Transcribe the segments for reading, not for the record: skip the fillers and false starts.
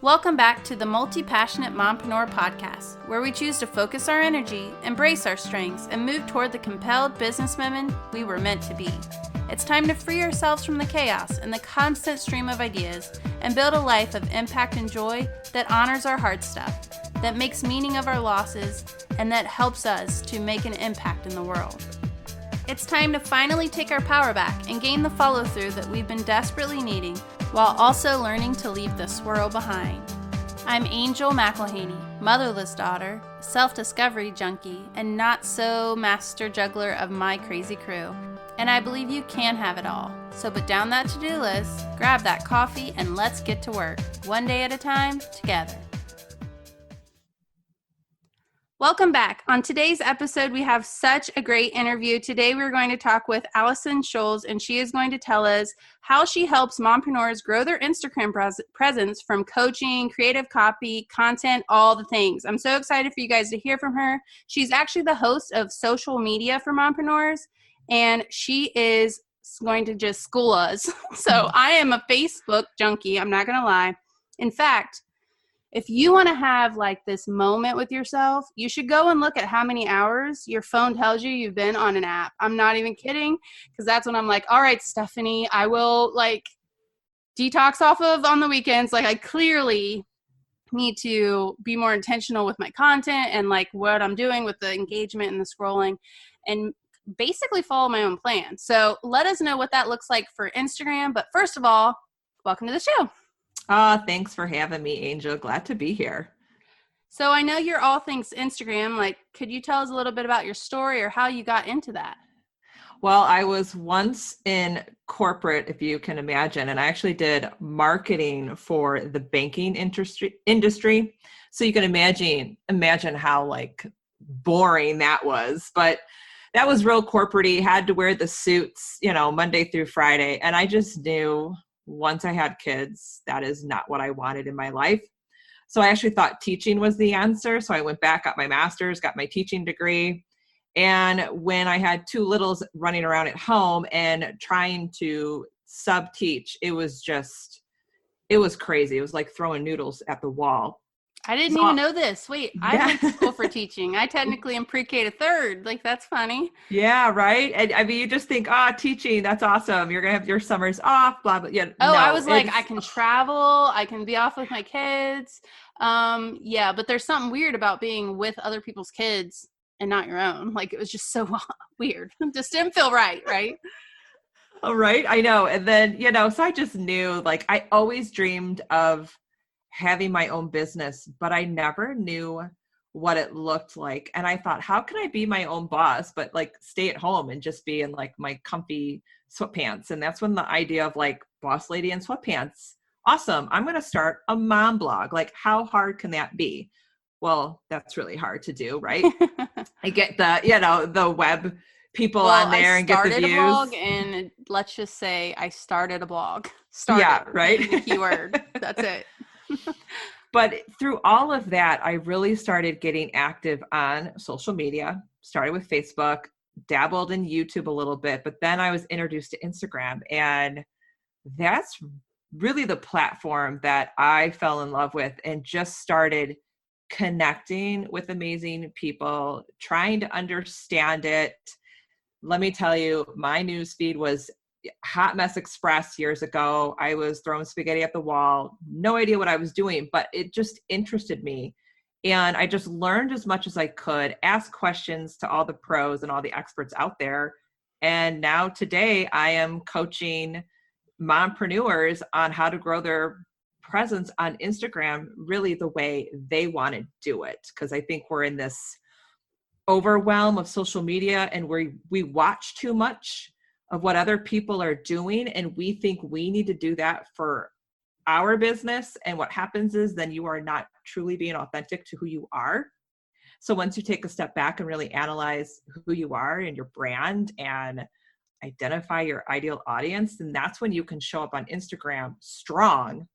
Welcome back to the Multipassionate Mompreneur podcast, where we choose to focus our energy, embrace our strengths, and move toward the compelled businesswomen we were meant to be. It's time to free ourselves from the chaos and the constant stream of ideas and build a life of impact and joy that honors our hard stuff, that makes meaning of our losses, and that helps us to make an impact in the world. It's time to finally take our power back and gain the follow-through that we've been desperately needing, while also learning to leave the swirl behind. I'm Angel McElhaney, motherless daughter, self-discovery junkie, and not so master juggler of my crazy crew. And I believe you can have it all. So put down that to-do list, grab that coffee, and let's get to work, one day at a time, together. Welcome back. On today's episode, we have such a great interview. Today, we're going to talk with Allison Scholes, and she is going to tell us how she helps mompreneurs grow their Instagram presence from coaching, creative copy, content, all the things. I'm so excited for you guys to hear from her. She's actually the host of Social Media for Mompreneurs, and she is going to just school us. So I am a Facebook junkie. I'm not going to lie. In fact, if you want to have like this moment with yourself, you should go and look at how many hours your phone tells you you've been on an app. I'm not even kidding, because that's when I'm like, all right, Stephanie, I will like detox off of on the weekends. Like I clearly need to be more intentional with my content and like what I'm doing with the engagement and the scrolling and basically follow my own plan. So let us know what that looks like for Instagram. But first of all, welcome to the show. Thanks for having me, Angel. Glad to be here. So I know you're all things Instagram. Like, could you tell us a little bit about your story or how you got into that? Well, I was once in corporate, if you can imagine, and I actually did marketing for the banking industry. So you can imagine how like boring that was. But that was real corporate-y, had to wear the suits, Monday through Friday. And I just knew once I had kids, that is not what I wanted in my life. So I actually thought teaching was the answer. So I went back, got my master's, got my teaching degree. And when I had two littles running around at home and trying to sub-teach, it was crazy. It was like throwing noodles at the wall. I didn't even know this. Wait, I went to school for teaching. I technically am pre-K to third. Like, that's funny. Yeah, right. And I mean, you just think, teaching, that's awesome. You're going to have your summers off, blah, blah. Yeah. Oh, no, I was like, I can travel. I can be off with my kids. Yeah, but there's something weird about being with other people's kids and not your own. Like, it was just so weird. Just didn't feel right, right? All right. I know. And then, so I just knew, like, I always dreamed of having my own business, but I never knew what it looked like. And I thought, how can I be my own boss, but like stay at home and just be in like my comfy sweatpants? And that's when the idea of like boss lady in sweatpants, awesome, I'm going to start a mom blog. Like, how hard can that be? Well, that's really hard to do, right? I get the web people on there and get the views. I started a blog, and let's just say I started a blog. Yeah, right. The keyword. That's it. But through all of that, I really started getting active on social media, started with Facebook, dabbled in YouTube a little bit, but then I was introduced to Instagram, and that's really the platform that I fell in love with and just started connecting with amazing people, trying to understand it. Let me tell you, my newsfeed was Hot Mess Express years ago. I was throwing spaghetti at the wall, no idea what I was doing, but it just interested me. And I just learned as much as I could, ask questions to all the pros and all the experts out there. And now today I am coaching mompreneurs on how to grow their presence on Instagram really the way they want to do it. Because I think we're in this overwhelm of social media and we watch too much of what other people are doing, and we think we need to do that for our business. And what happens is then you are not truly being authentic to who you are. So once you take a step back and really analyze who you are and your brand and identify your ideal audience, then that's when you can show up on Instagram strong.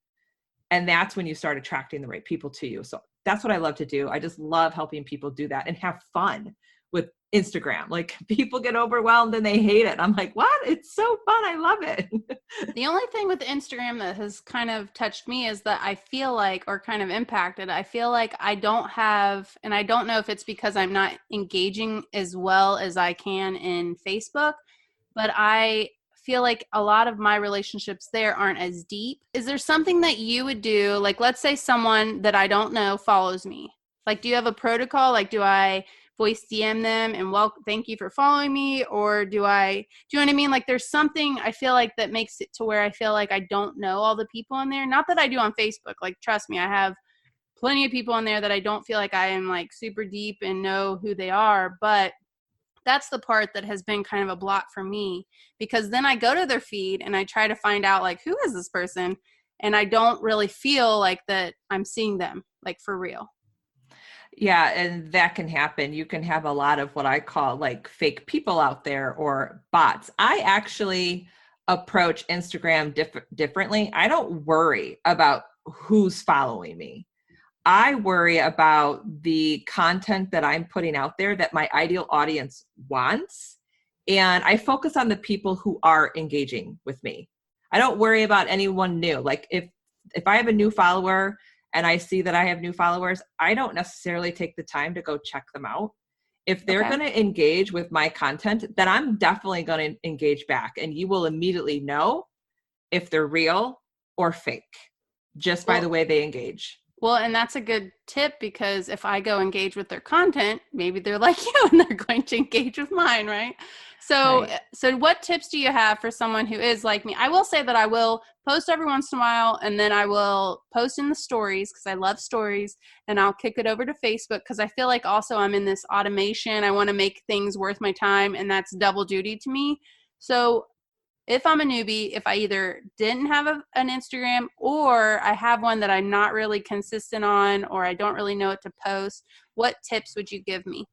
And that's when you start attracting the right people to you. So that's what I love to do. I just love helping people do that and have fun with Instagram. Like people get overwhelmed and they hate it. I'm like, what? It's so fun. I love it. The only thing with Instagram that has kind of touched me is that I feel like, or kind of impacted, I feel like I don't have, and I don't know if it's because I'm not engaging as well as I can in Facebook, but I feel like a lot of my relationships there aren't as deep. Is there something that you would do? Like, let's say someone that I don't know follows me. Like, do you have a protocol? Like, do I voice DM them and thank you for following me? Or do you know what I mean? Like, there's something I feel like that makes it to where I feel like I don't know all the people in there. Not that I do on Facebook. Like, trust me, I have plenty of people in there that I don't feel like I am like super deep and know who they are. But that's the part that has been kind of a block for me, because then I go to their feed and I try to find out like, who is this person? And I don't really feel like that I'm seeing them like for real. Yeah, and that can happen. You can have a lot of what I call like fake people out there or bots. I actually approach Instagram differently. I don't worry about who's following me. I worry about the content that I'm putting out there that my ideal audience wants. And I focus on the people who are engaging with me. I don't worry about anyone new. Like if I have a new follower and I see that I have new followers, I don't necessarily take the time to go check them out. If they're going to engage with my content, then I'm definitely going to engage back. And you will immediately know if they're real or fake just by the way they engage. Well, and that's a good tip, because if I go engage with their content, maybe they're like you and they're going to engage with mine, right? So what tips do you have for someone who is like me? I will say that I will post every once in a while, and then I will post in the stories because I love stories, and I'll kick it over to Facebook because I feel like also I'm in this automation. I want to make things worth my time, and that's double duty to me. So if I'm a newbie, if I either didn't have an Instagram, or I have one that I'm not really consistent on, or I don't really know what to post, what tips would you give me?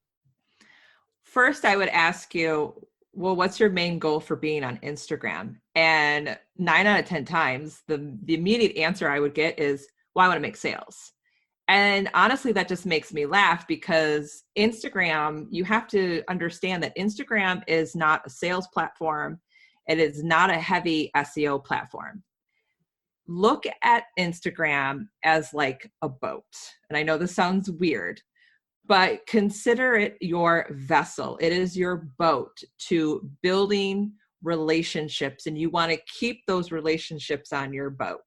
First, I would ask you, well, what's your main goal for being on Instagram? And 9 out of 10 times, the immediate answer I would get is, well, I want to make sales. And honestly, that just makes me laugh, because Instagram, you have to understand that Instagram is not a sales platform. It is not a heavy SEO platform. Look at Instagram as like a boat. And I know this sounds weird, but consider it your vessel. It is your boat to building relationships, and you want to keep those relationships on your boat.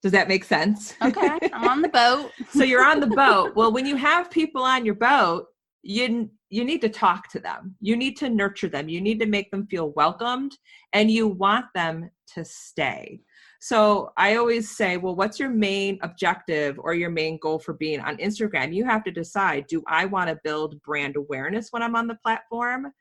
Does that make sense? Okay, I'm on the boat. So you're on the boat. Well, when you have people on your boat, you need to talk to them. You need to nurture them. You need to make them feel welcomed, and you want them to stay. So I always say, well, what's your main objective or your main goal for being on Instagram? You have to decide, do I want to build brand awareness when I'm on the platform?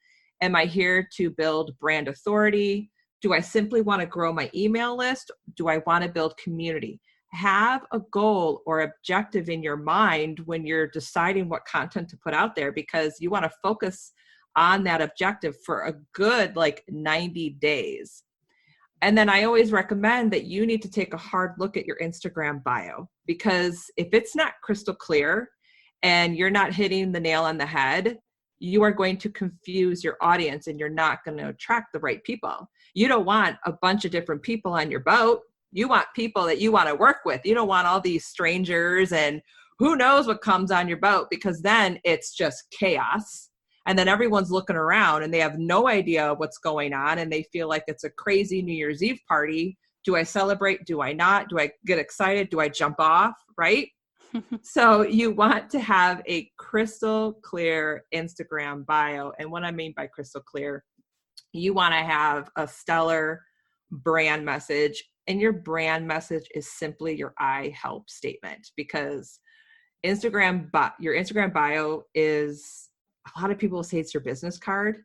Am I here to build brand authority? Do I simply want to grow my email list? Do I want to build community? Have a goal or objective in your mind when you're deciding what content to put out there, because you want to focus on that objective for a good 90 days. And then I always recommend that you need to take a hard look at your Instagram bio, because if it's not crystal clear and you're not hitting the nail on the head, you are going to confuse your audience and you're not going to attract the right people. You don't want a bunch of different people on your boat. You want people that you want to work with. You don't want all these strangers and who knows what comes on your boat, because then it's just chaos. And then everyone's looking around and they have no idea what's going on, and they feel like it's a crazy New Year's Eve party. Do I celebrate? Do I not? Do I get excited? Do I jump off? Right? So you want to have a crystal clear Instagram bio. And what I mean by crystal clear, you want to have a stellar brand message. And your brand message is simply your I help statement, because your Instagram bio is, a lot of people say it's your business card.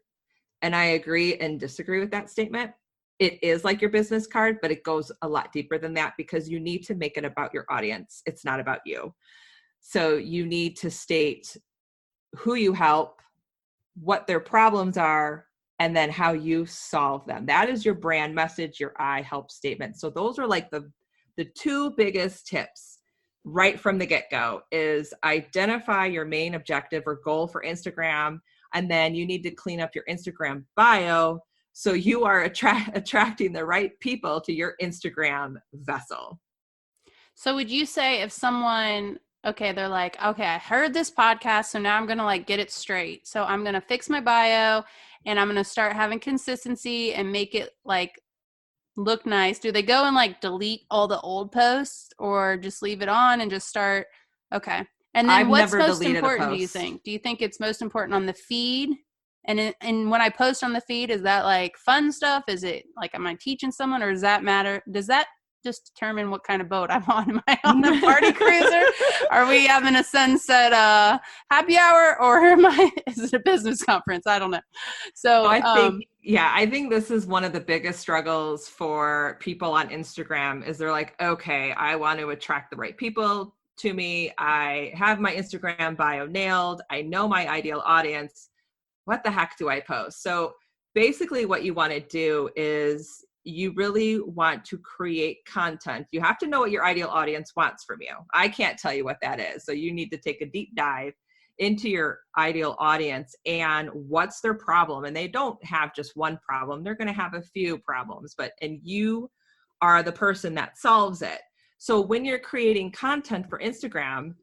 And I agree and disagree with that statement. It is like your business card, but it goes a lot deeper than that, because you need to make it about your audience. It's not about you. So you need to state who you help, what their problems are, and then how you solve them. That is your brand message, your I help statement. So those are like the two biggest tips right from the get-go, is identify your main objective or goal for Instagram, And then you need to clean up your Instagram bio so you are attracting the right people to your Instagram vessel. So would you say if someone, okay, they're like, okay, I heard this podcast, so now I'm going to like get it straight. So I'm going to fix my bio and I'm going to start having consistency and make it like look nice. Do they go and like delete all the old posts or just leave it on and just start? Okay. And then I've what's never most deleted a important, do you post. think? Do you think it's most important on the feed? And when I post on the feed, is that like fun stuff? Is it like, am I teaching someone, or does that matter? Does that just determine what kind of boat I'm on? Am I on a party cruiser? Are we having a sunset happy hour, or is it a business conference? I don't know. So I think this is one of the biggest struggles for people on Instagram is they're like, okay, I want to attract the right people to me. I have my Instagram bio nailed. I know my ideal audience. What the heck do I post? So basically what you want to do is you really want to create content. You have to know what your ideal audience wants from you. I can't tell you what that is. So you need to take a deep dive into your ideal audience and what's their problem. And they don't have just one problem. They're going to have a few problems, and you are the person that solves it. So when you're creating content for Instagram,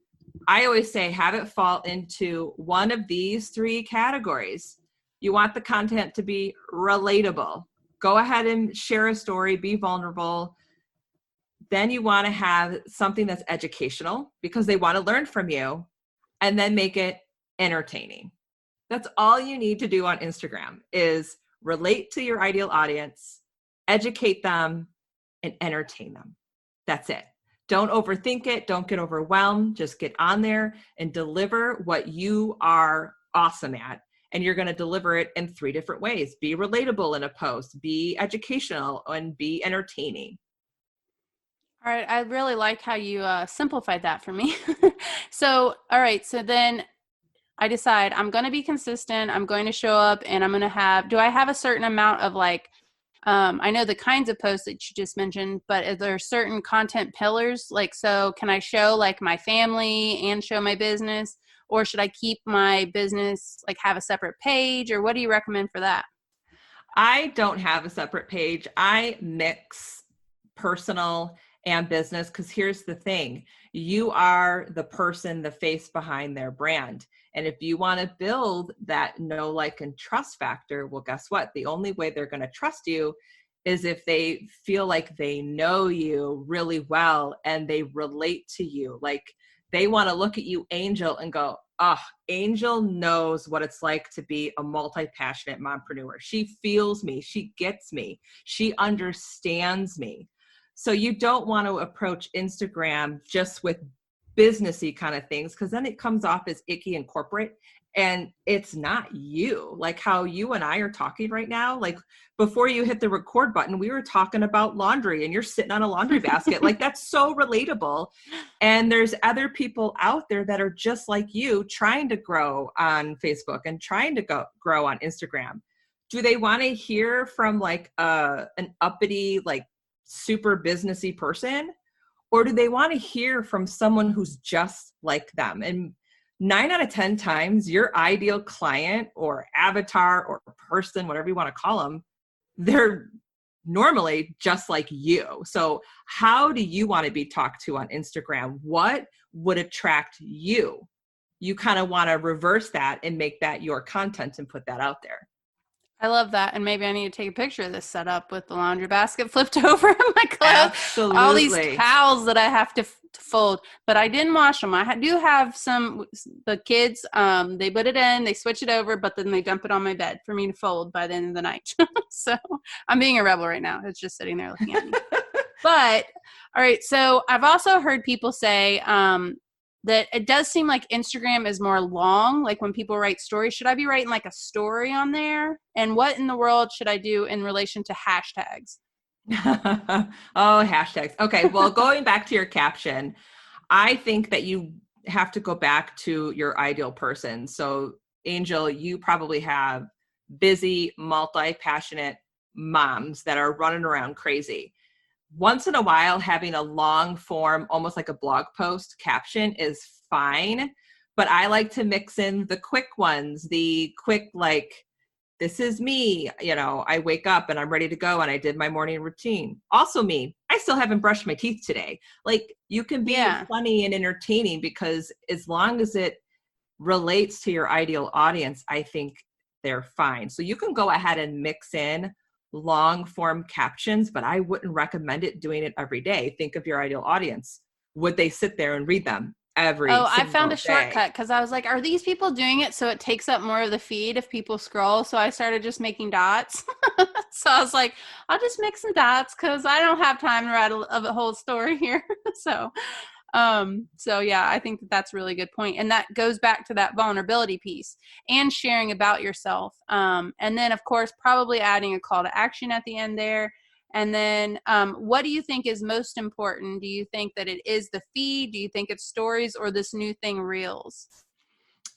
I always say have it fall into one of these 3 categories. You want the content to be relatable. Go ahead and share a story, be vulnerable. Then you want to have something that's educational because they want to learn from you, and then make it entertaining. That's all you need to do on Instagram is relate to your ideal audience, educate them, and entertain them. That's it. Don't overthink it. Don't get overwhelmed. Just get on there and deliver what you are awesome at. And you're going to deliver it in 3 different ways. Be relatable in a post, be educational, and be entertaining. all right, I really like how you simplified that for me. So, all right, so then I decide I'm going to be consistent. I'm going to show up, and I'm going to have, do I have a certain amount of like, I know the kinds of posts that you just mentioned, but are there certain content pillars? Like, so can I show like my family and show my business, or should I keep my business, like have a separate page, or what do you recommend for that? I don't have a separate page. I mix personal and business because here's the thing. You are the person, the face behind their brand. And if you want to build that know, like, and trust factor, well, guess what? The only way they're going to trust you is if they feel like they know you really well and they relate to you. Like they want to look at you, Angel, and go, oh, Angel knows what it's like to be a multi-passionate mompreneur. She feels me. She gets me. She understands me. So you don't want to approach Instagram just with businessy kind of things, because then it comes off as icky and corporate, and it's not you. Like how you and I are talking right now, like before you hit the record button, we were talking about laundry and you're sitting on a laundry basket. Like that's so relatable. And there's other people out there that are just like you, trying to grow on Facebook and trying to grow on Instagram. Do they want to hear from like an uppity, like super businessy person? Or do they want to hear from someone who's just like them? And 9 out of 10 times, your ideal client or avatar or person, whatever you want to call them, they're normally just like you. So how do you want to be talked to on Instagram? What would attract you? You kind of want to reverse that and make that your content and put that out there. I love that. And maybe I need to take a picture of this setup with the laundry basket flipped over in my clothes. Absolutely. All these towels that I have to fold, but I didn't wash them. I do have some, the kids, they put it in, they switch it over, but then they dump it on my bed for me to fold by the end of the night. So I'm being a rebel right now. It's just sitting there looking at me. But all right. So I've also heard people say, that it does seem like Instagram is more long. Like when people write stories, should I be writing like a story on there? And what in the world should I do in relation to hashtags? Oh, hashtags. Okay. Well, going back to your caption, I think that you have to go back to your ideal person. So Angel, you probably have busy, multi-passionate moms that are running around crazy. Once in a while, having a long form, almost like a blog post caption is fine. But I like to mix in the quick ones, the quick, like, this is me, I wake up and I'm ready to go and I did my morning routine. Also me, I still haven't brushed my teeth today. Like, you can be funny and entertaining, because as long as it relates to your ideal audience, I think they're fine. So you can go ahead and mix in long form captions, but I wouldn't recommend doing it every day. Think of your ideal audience. Would they sit there and read them every single I found a day? shortcut, because I was like, are these people doing it so it takes up more of the feed if people scroll? So I started just making dots. So I was like, I'll just make some dots because I don't have time to write a whole story here. So yeah, I think that's a really good point. And that goes back to that vulnerability piece and sharing about yourself. And then of course, probably adding a call to action at the end there. And then what do you think is most important? Do you think that it is the feed? Do you think it's stories, or this new thing, Reels?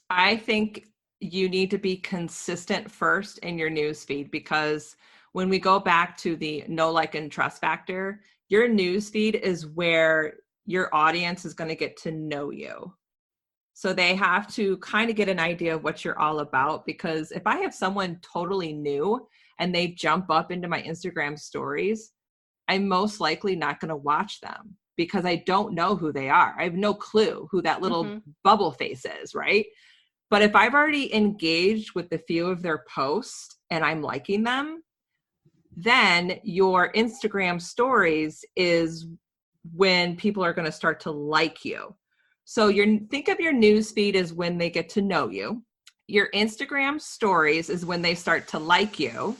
I think you need to be consistent first in your news feed, because when we go back to the know, like, and trust factor, your news feed is where your audience is going to get to know you. So they have to kind of get an idea of what you're all about, because if I have someone totally new and they jump up into my Instagram stories, I'm most likely not going to watch them, because I don't know who they are. I have no clue who that little bubble face is, right? But if I've already engaged with a few of their posts and I'm liking them, then your Instagram stories is when people are going to start to like you. So think of your news feed as when they get to know you. Your Instagram stories is when they start to like you.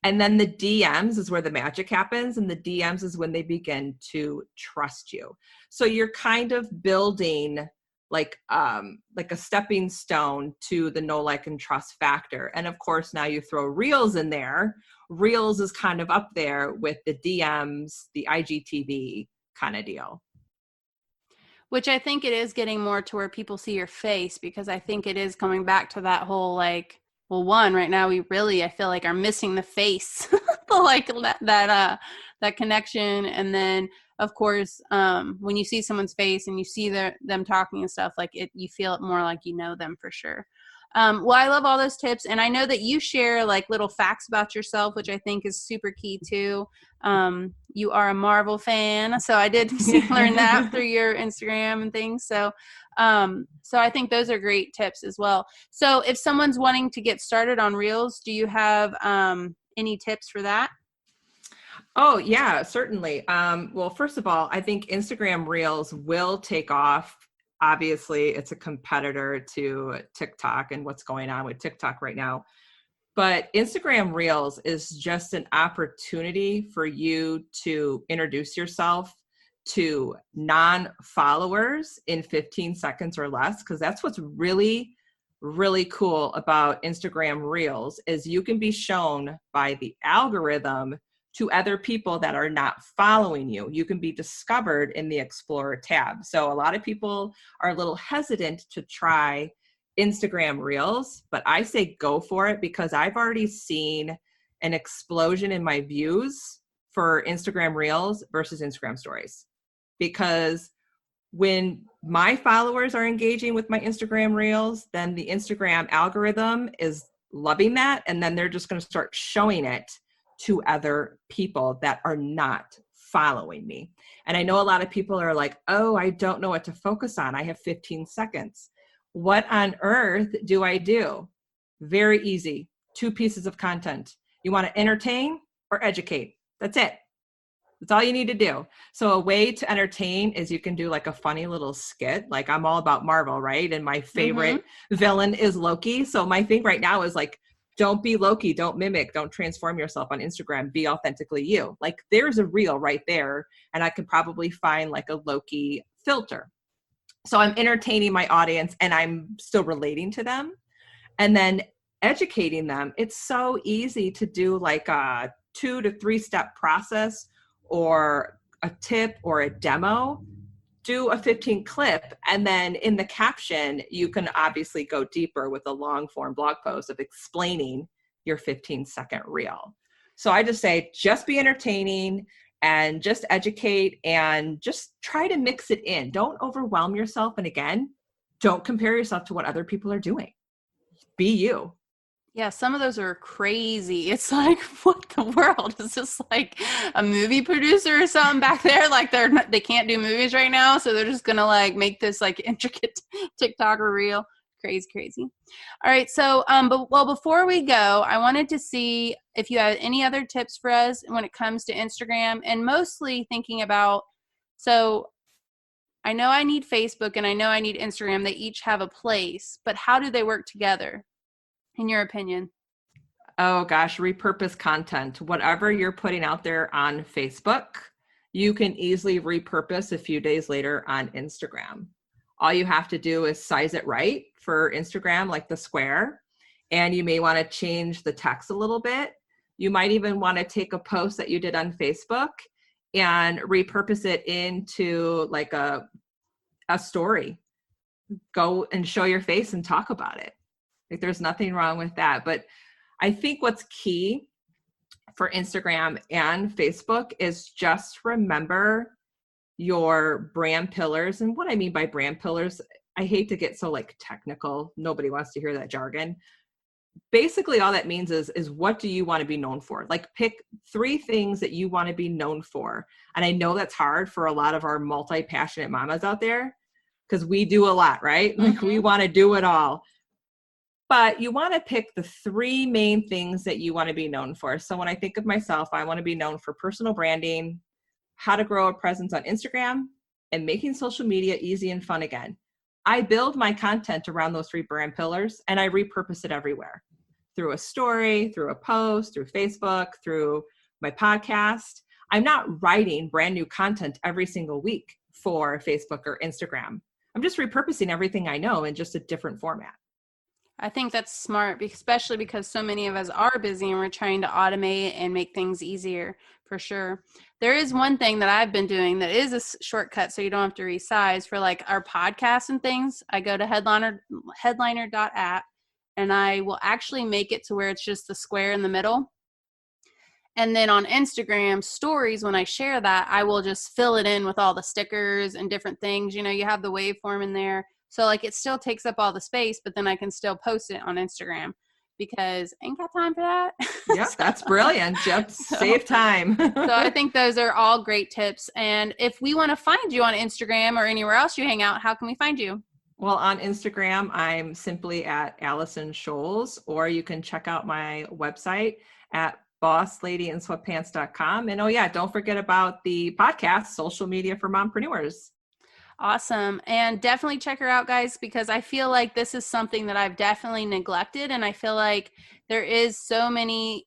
And then the DMs is where the magic happens. And the DMs is when they begin to trust you. So you're kind of building like a stepping stone to the know, like, and trust factor. And of course, now you throw Reels in there. Reels is kind of up there with the DMs, the IGTV kind of deal. Which I think it is getting more to where people see your face, because I think it is coming back to that whole, like, well, one, right now I feel like are missing the face, like that connection. And then of course, when you see someone's face and you see them talking and stuff, like you feel it more like you know them for sure. Well, I love all those tips. And I know that you share like little facts about yourself, which I think is super key too. You are a Marvel fan. So I did learn that through your Instagram and things. So I think those are great tips as well. So if someone's wanting to get started on Reels, do you have any tips for that? Oh, yeah, certainly. Well, first of all, I think Instagram Reels will take off. Obviously, it's a competitor to TikTok and what's going on with TikTok right now. But Instagram Reels is just an opportunity for you to introduce yourself to non-followers in 15 seconds or less, because that's what's really, really cool about Instagram Reels is you can be shown by the algorithm to other people that are not following you. You can be discovered in the Explorer tab. So a lot of people are a little hesitant to try Instagram Reels, but I say go for it, because I've already seen an explosion in my views for Instagram Reels versus Instagram Stories. Because when my followers are engaging with my Instagram Reels, then the Instagram algorithm is loving that, and then they're just going to start showing it to other people that are not following me. And I know a lot of people are like, oh, I don't know what to focus on. I have 15 seconds. What on earth do I do? Very easy. 2 pieces of content. You want to entertain or educate. That's it. That's all you need to do. So a way to entertain is you can do like a funny little skit. Like I'm all about Marvel, right? And my favorite villain is Loki. So my thing right now is like, don't be Loki, don't mimic, don't transform yourself on Instagram, be authentically you. Like there's a reel right there, and I could probably find like a Loki filter. So I'm entertaining my audience and I'm still relating to them. And then educating them. It's so easy to do like a 2 to 3 step process or a tip or a demo. Do a 15 clip, and then in the caption, you can obviously go deeper with a long form blog post of explaining your 15-second reel. So I just say, just be entertaining and just educate and just try to mix it in. Don't overwhelm yourself. And again, don't compare yourself to what other people are doing. Be you. Yeah, some of those are crazy. It's like, what the world? Is this like a movie producer or something back there? Like they can't do movies right now, so they're just gonna like make this like intricate TikTok or reel. Crazy. All right, so but before we go, I wanted to see if you have any other tips for us when it comes to Instagram, and mostly thinking about, so I know I need Facebook and I know I need Instagram. They each have a place, but how do they work together, in your opinion? Oh gosh, repurpose content. Whatever you're putting out there on Facebook, you can easily repurpose a few days later on Instagram. All you have to do is size it right for Instagram, like the square, and you may want to change the text a little bit. You might even want to take a post that you did on Facebook and repurpose it into like a story. Go and show your face and talk about it. Like there's nothing wrong with that. But I think what's key for Instagram and Facebook is just remember your brand pillars. And what I mean by brand pillars, I hate to get so like technical. Nobody wants to hear that jargon. Basically, all that means is what do you want to be known for? Like pick 3 things that you want to be known for. And I know that's hard for a lot of our multi-passionate mamas out there because we do a lot, right? Like we want to do it all. But you want to pick the 3 main things that you want to be known for. So when I think of myself, I want to be known for personal branding, how to grow a presence on Instagram, and making social media easy and fun again. I build my content around those 3 brand pillars and I repurpose it everywhere through a story, through a post, through Facebook, through my podcast. I'm not writing brand new content every single week for Facebook or Instagram. I'm just repurposing everything I know in just a different format. I think that's smart, especially because so many of us are busy and we're trying to automate and make things easier, for sure. There is one thing that I've been doing that is a shortcut so you don't have to resize for like our podcasts and things. I go to headliner.app and I will actually make it to where it's just the square in the middle. And then on Instagram stories, when I share that, I will just fill it in with all the stickers and different things. You know, you have the waveform in there. So like it still takes up all the space, but then I can still post it on Instagram because I ain't got time for that. Yeah, that's brilliant. Just save time. So I think those are all great tips. And if we want to find you on Instagram or anywhere else you hang out, how can we find you? Well, on Instagram, I'm simply at Allison Scholes, or you can check out my website at bossladyinsweatpants.com. And oh yeah, don't forget about the podcast, Social Media for Mompreneurs. Awesome. And definitely check her out, guys, because I feel like this is something that I've definitely neglected. And I feel like there is so many,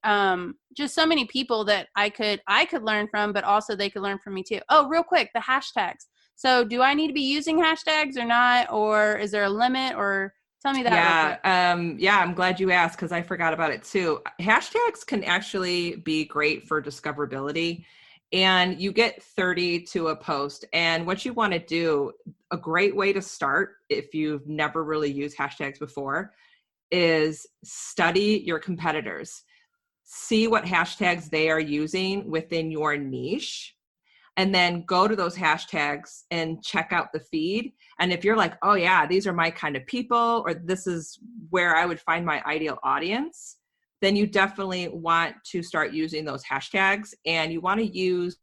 just so many people that I could learn from, but also they could learn from me too. Oh, real quick, the hashtags. So do I need to be using hashtags or not? Or is there a limit, or tell me that? Yeah. I'm glad you asked because I forgot about it too. Hashtags can actually be great for discoverability. And you get 30 to a post. And what you want to do, a great way to start if you've never really used hashtags before, is study your competitors. See what hashtags they are using within your niche. And then go to those hashtags and check out the feed. And if you're like, oh yeah, these are my kind of people, or this is where I would find my ideal audience, then you definitely want to start using those hashtags. And you want to use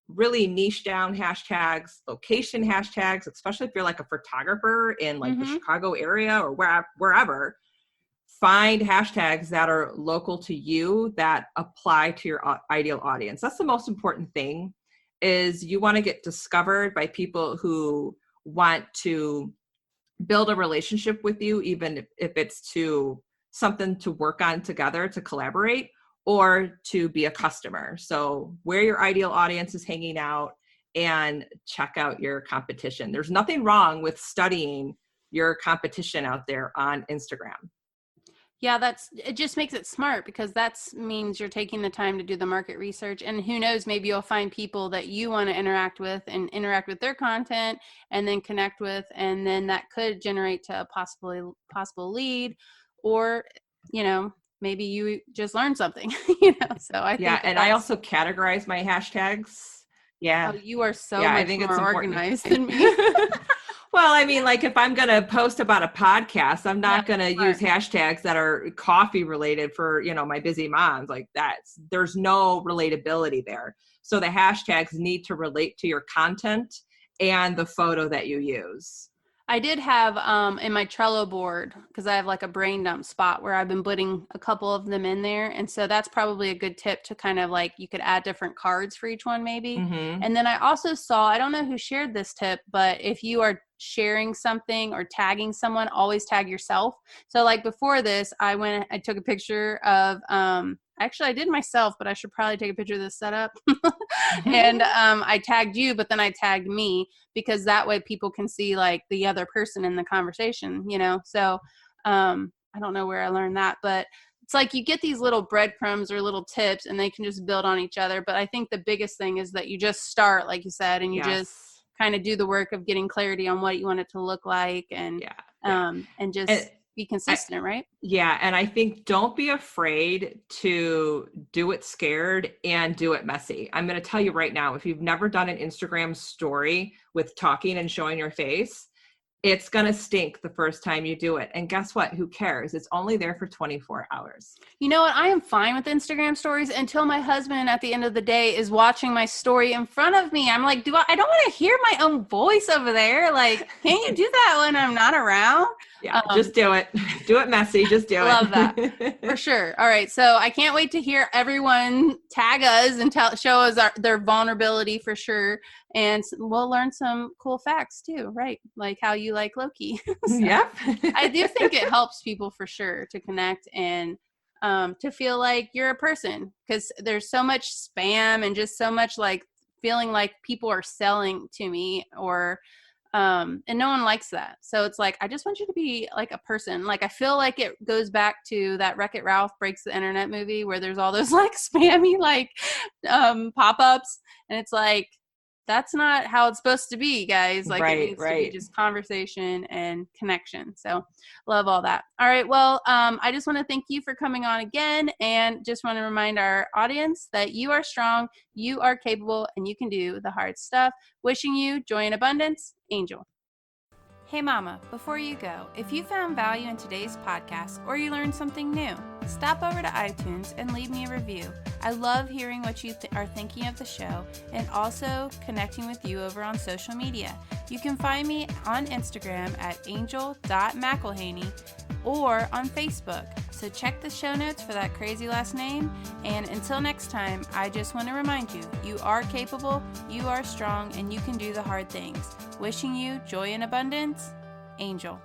really niche down hashtags, location hashtags, especially if you're like a photographer in like the Chicago area or wherever. Find hashtags that are local to you that apply to your ideal audience. That's the most important thing, is you want to get discovered by people who want to build a relationship with you, even if it's to something to work on together, to collaborate, or to be a customer. So where your ideal audience is hanging out, and check out your competition. There's nothing wrong with studying your competition out there on Instagram. Yeah, it just makes it smart, because that means you're taking the time to do the market research, and who knows, maybe you'll find people that you want to interact with and interact with their content and then connect with, and then that could generate to a possible lead, or, you know, maybe you just learn something, you know. So I think I also categorize my hashtags. Yeah. Oh, you are so much more organized than me. Well, I mean, like if I'm going to post about a podcast, I'm not going to use hashtags that are coffee related for, my busy moms. Like there's no relatability there. So the hashtags need to relate to your content and the photo that you use. I did have in my Trello board, because I have like a brain dump spot where I've been putting a couple of them in there. And so that's probably a good tip to kind of like, you could add different cards for each one maybe. Mm-hmm. And then I also saw, I don't know who shared this tip, but if you are sharing something or tagging someone, always tag yourself. So like before this, I took a picture of, actually I did myself, but I should probably take a picture of this setup. And I tagged you, but then I tagged me, because that way people can see like the other person in the conversation, So I don't know where I learned that, but it's like you get these little breadcrumbs or little tips and they can just build on each other. But I think the biggest thing is that you just start, like you said, and you just kind of do the work of getting clarity on what you want it to look like and just be consistent, right? Yeah. And I think don't be afraid to do it scared and do it messy. I'm going to tell you right now, if you've never done an Instagram story with talking and showing your face, it's going to stink the first time you do it. And guess what? Who cares? It's only there for 24 hours. You know what? I am fine with Instagram stories until my husband at the end of the day is watching my story in front of me. I'm like, I don't want to hear my own voice over there. Like, can't you do that when I'm not around? Yeah, just do it. Do it messy. Just do it. Love that. For sure. All right. So I can't wait to hear everyone tag us and show us their vulnerability for sure. And we'll learn some cool facts too, right? Like how you like Loki. Yeah. I do think it helps people for sure to connect and to feel like you're a person, because there's so much spam and just so much like feeling like people are selling to me or and no one likes that. So it's like, I just want you to be like a person. Like, I feel like it goes back to that Wreck-It Ralph Breaks the Internet movie where there's all those like spammy, like pop-ups. And it's like, that's not how it's supposed to be, guys. Like it needs to be just conversation and connection. So love all that. All right. Well, I just want to thank you for coming on again, and just want to remind our audience that you are strong, you are capable, and you can do the hard stuff. Wishing you joy and abundance, Angel. Hey mama, before you go, if you found value in today's podcast or you learned something new, stop over to iTunes and leave me a review. I love hearing what you are thinking of the show and also connecting with you over on social media. You can find me on Instagram at angel.mcilhaney or on Facebook. So check the show notes for that crazy last name. And until next time, I just want to remind you, you are capable, you are strong, and you can do the hard things. Wishing you joy and abundance, Angel.